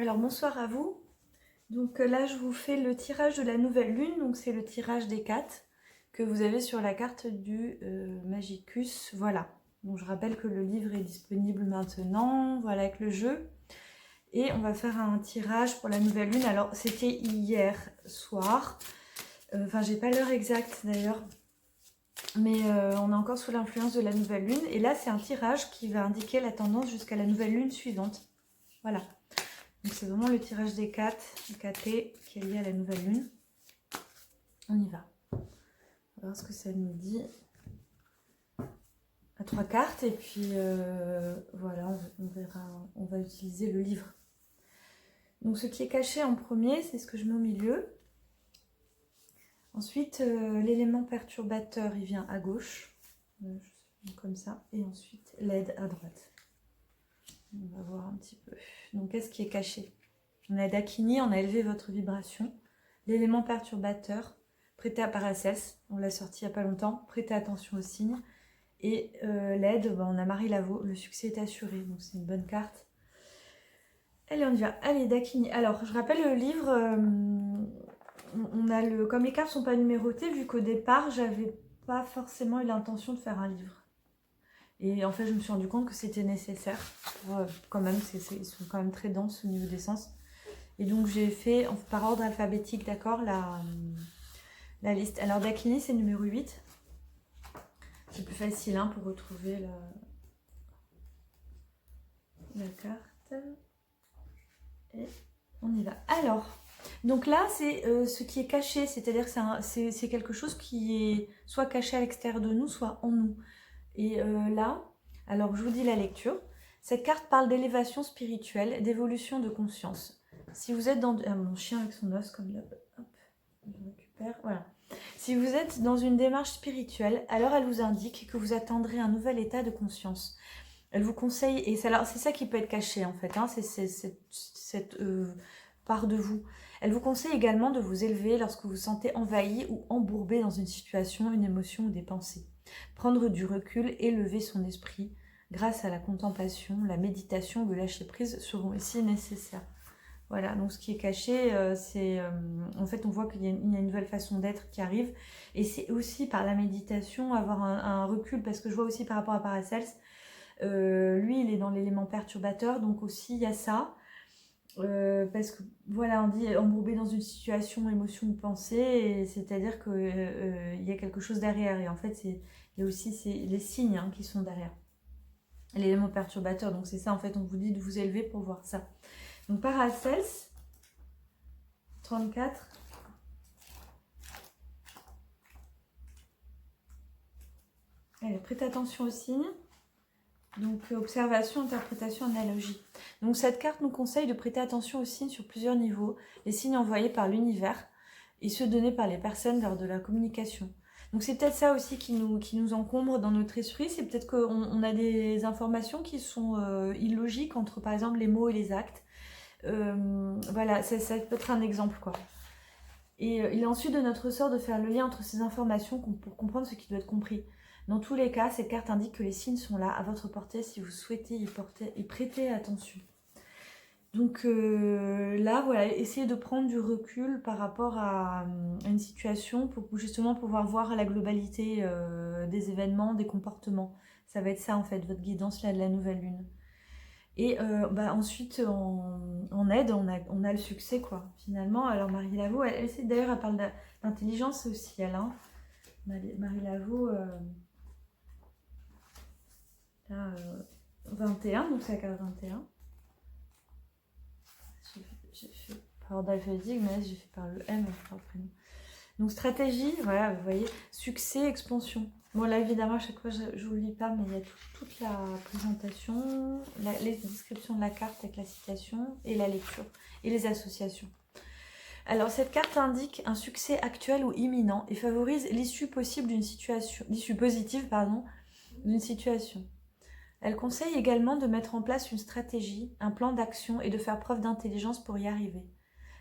Alors bonsoir à vous. Donc là je vous fais le tirage de la nouvelle lune, donc c'est le tirage des 4 que vous avez sur la carte du Magicus. Voilà. Donc je rappelle que le livre est disponible maintenant, voilà, avec le jeu. Et on va faire un tirage pour la nouvelle lune. Alors c'était hier soir. Enfin j'ai pas l'heure exacte d'ailleurs. Mais on est encore sous l'influence de la nouvelle lune. Et là c'est un tirage qui va indiquer la tendance jusqu'à la nouvelle lune suivante. Voilà. Donc c'est vraiment le tirage des 4, le 4T qui est lié à la nouvelle lune. On y va. On va voir ce que ça nous dit. À 3 cartes et puis voilà, on verra, on va utiliser le livre. Donc ce qui est caché en premier, c'est ce que je mets au milieu. Ensuite, l'élément perturbateur, il vient à gauche, comme ça. Et ensuite, l'aide à droite. On va voir un petit peu. Donc qu'est-ce qui est caché? On a Dakini, on a élevé votre vibration. L'élément perturbateur, prêtez à Paracels, on l'a sorti il n'y a pas longtemps, prêtez attention aux signes. Et l'aide, on a Marie Laveau, le succès est assuré, donc c'est une bonne carte. Allez, on y va. Allez, Dakini. Alors, je rappelle le livre, on a comme les cartes ne sont pas numérotées, vu qu'au départ, j'avais pas forcément eu l'intention de faire un livre. Et en fait, je me suis rendu compte que c'était nécessaire. Quand même, ils sont quand même très denses au niveau des sens. Et donc, j'ai fait par ordre alphabétique, d'accord, la liste. Alors, Dakini, c'est numéro 8. C'est plus facile hein, pour retrouver la carte. Et on y va. Alors, donc là, c'est ce qui est caché. C'est-à-dire que c'est quelque chose qui est soit caché à l'extérieur de nous, soit en nous. Et là, alors je vous dis la lecture. Cette carte parle d'élévation spirituelle, d'évolution de conscience. Si vous êtes dans... mon chien avec son os, comme là, hop, je récupère, voilà. Si vous êtes dans une démarche spirituelle, alors elle vous indique que vous attendrez un nouvel état de conscience. Elle vous conseille, et c'est ça qui peut être caché en fait, hein, c'est cette part de vous. Elle vous conseille également de vous élever lorsque vous vous sentez envahi ou embourbé dans une situation, une émotion ou des pensées. Prendre du recul, élever son esprit grâce à la contemplation, la méditation, le lâcher-prise seront ici nécessaires. Voilà, donc ce qui est caché, c'est en fait on voit qu'il y a une nouvelle façon d'être qui arrive, et c'est aussi par la méditation avoir un recul, parce que je vois aussi par rapport à Paracels, lui il est dans l'élément perturbateur, donc aussi il y a ça, parce que voilà, on dit embourbé dans une situation, émotion ou pensée, c'est-à-dire qu'il y a quelque chose derrière, et en fait il y a aussi les signes hein, qui sont derrière l'élément perturbateur, donc c'est ça en fait, on vous dit de vous élever pour voir ça. Donc Paracels 34. Allez, prêtez attention aux signes. Donc observation, interprétation, analogie. Donc cette carte nous conseille de prêter attention aux signes sur plusieurs niveaux. Les signes envoyés par l'univers et ceux donnés par les personnes lors de la communication. Donc c'est peut-être ça aussi qui nous encombre dans notre esprit. C'est peut-être qu'on a des informations qui sont illogiques entre par exemple les mots et les actes. Voilà, ça peut être un exemple quoi. Et il est ensuite de notre ressort de faire le lien entre ces informations pour comprendre ce qui doit être compris. Dans tous les cas, cette carte indique que les signes sont là, à votre portée, si vous souhaitez y prêter attention. Donc là, voilà, essayez de prendre du recul par rapport à une situation pour justement pouvoir voir la globalité des événements, des comportements. Ça va être ça en fait, votre guidance là de la nouvelle lune. Et ensuite, en aide, on a le succès, quoi, finalement. Alors, Marie Laveau, d'ailleurs, elle parle d'intelligence aussi, elle. Hein. Marie Laveau, 21, donc c'est la carte 21. J'ai fait par ordre alphabétique, mais là, j'ai fait par le M, par le prénom. Donc, stratégie, voilà, vous voyez, succès, expansion. Bon, là, évidemment, à chaque fois, je ne vous le lis pas, mais il y a toute la présentation, les descriptions de la carte avec la citation et la lecture et les associations. Alors, cette carte indique un succès actuel ou imminent et favorise l'issue possible d'une situation, l'issue positive, pardon, d'une situation. Elle conseille également de mettre en place une stratégie, un plan d'action et de faire preuve d'intelligence pour y arriver.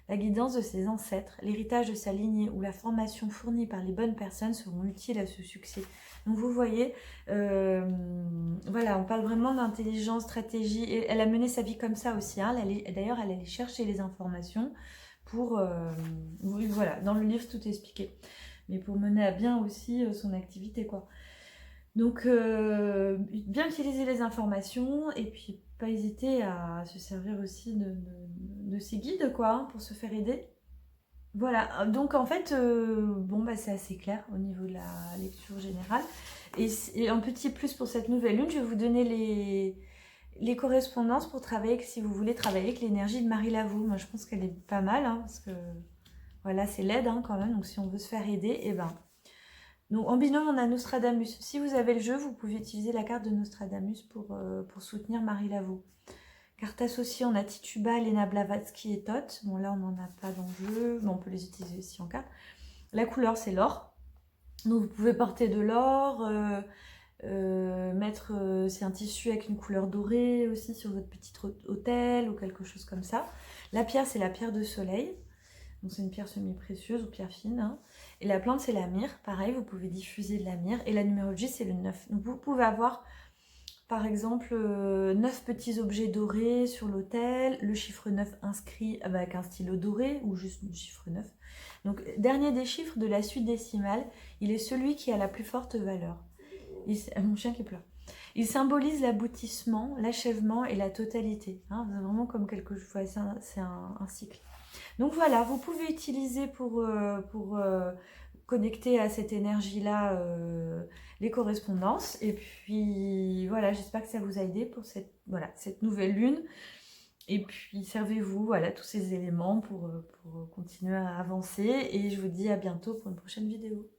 la guidance de ses ancêtres, l'héritage de sa lignée ou la formation fournie par les bonnes personnes seront utiles à ce succès. Donc vous voyez, voilà, on parle vraiment d'intelligence, stratégie, et elle a mené sa vie comme ça aussi, hein. D'ailleurs elle allait chercher les informations pour, voilà, dans le livre tout est expliqué, mais pour mener à bien aussi son activité, quoi. Donc, bien utiliser les informations et puis pas hésiter à se servir aussi de ses guides, quoi, hein, pour se faire aider. Voilà, donc en fait, bon, bah, c'est assez clair au niveau de la lecture générale. Et un petit plus pour cette nouvelle lune, je vais vous donner les correspondances pour travailler, si vous voulez travailler avec l'énergie de Marie Laveau. Moi, je pense qu'elle est pas mal, hein, parce que voilà, c'est l'aide, hein, quand même. Donc, si on veut se faire aider, et ben. Donc, en binôme, on a Nostradamus. Si vous avez le jeu, vous pouvez utiliser la carte de Nostradamus pour soutenir Marie Laveau. Carte associée, on a Tituba, Lena Blavatsky et Thoth. Bon, là, on n'en a pas dans le jeu, mais on peut les utiliser aussi en carte. La couleur, c'est l'or. Donc, vous pouvez porter de l'or, mettre, c'est un tissu avec une couleur dorée aussi sur votre petit autel ou quelque chose comme ça. La pierre, c'est la pierre de soleil. Donc c'est une pierre semi-précieuse ou pierre fine, hein. Et la plante, c'est la myrrhe. Pareil, vous pouvez diffuser de la myrrhe. Et la numérologie, c'est le 9. Donc vous pouvez avoir, par exemple, 9 petits objets dorés sur l'autel, le chiffre 9 inscrit avec un stylo doré ou juste le chiffre 9. Donc, dernier des chiffres de la suite décimale, il est celui qui a la plus forte valeur. Mon chien qui pleure. Il symbolise l'aboutissement, l'achèvement et la totalité. Hein, vraiment comme quelque chose, c'est un cycle. Donc voilà, vous pouvez utiliser pour connecter à cette énergie-là les correspondances. Et puis voilà, j'espère que ça vous a aidé pour cette nouvelle lune. Et puis servez-vous, voilà, tous ces éléments pour continuer à avancer. Et je vous dis à bientôt pour une prochaine vidéo.